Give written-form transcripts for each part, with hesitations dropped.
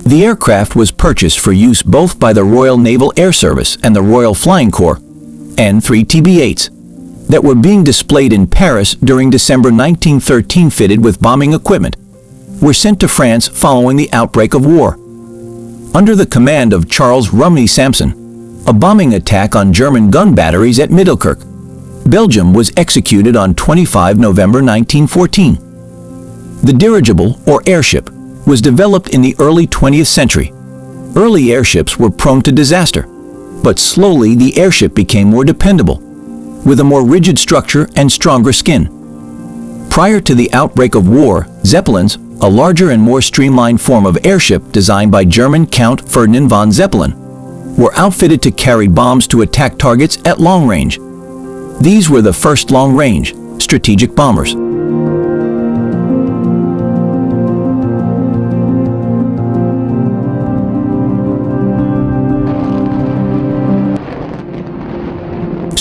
The aircraft was purchased for use both by the Royal Naval Air Service and the Royal Flying Corps, N-3 TB-8s, that were being displayed in Paris during December 1913, fitted with bombing equipment, were sent to France following the outbreak of war. Under the command of Charles Rumney Sampson, a bombing attack on German gun batteries at Middelkerk, Belgium, was executed on 25 November 1914. The dirigible, or airship, was developed in the early 20th century. Early airships were prone to disaster, but slowly the airship became more dependable, with a more rigid structure and stronger skin. Prior to the outbreak of war, Zeppelins, a larger and more streamlined form of airship designed by German Count Ferdinand von Zeppelin, were outfitted to carry bombs to attack targets at long range. These were the first long-range, strategic bombers.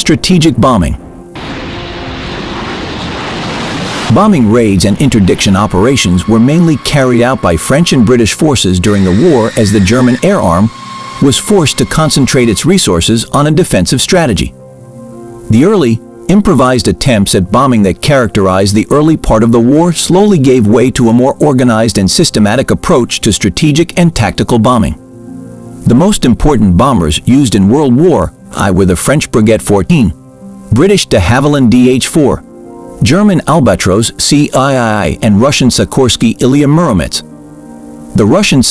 Strategic bombing. Bombing raids and interdiction operations were mainly carried out by French and British forces during the war, as the German air arm was forced to concentrate its resources on a defensive strategy. The early, improvised attempts at bombing that characterized the early part of the war slowly gave way to a more organized and systematic approach to strategic and tactical bombing. The most important bombers used in World War I were the French Breguet 14, British de Havilland DH-4, German Albatros CII, and Russian Sikorsky Ilya Muromets. The Russian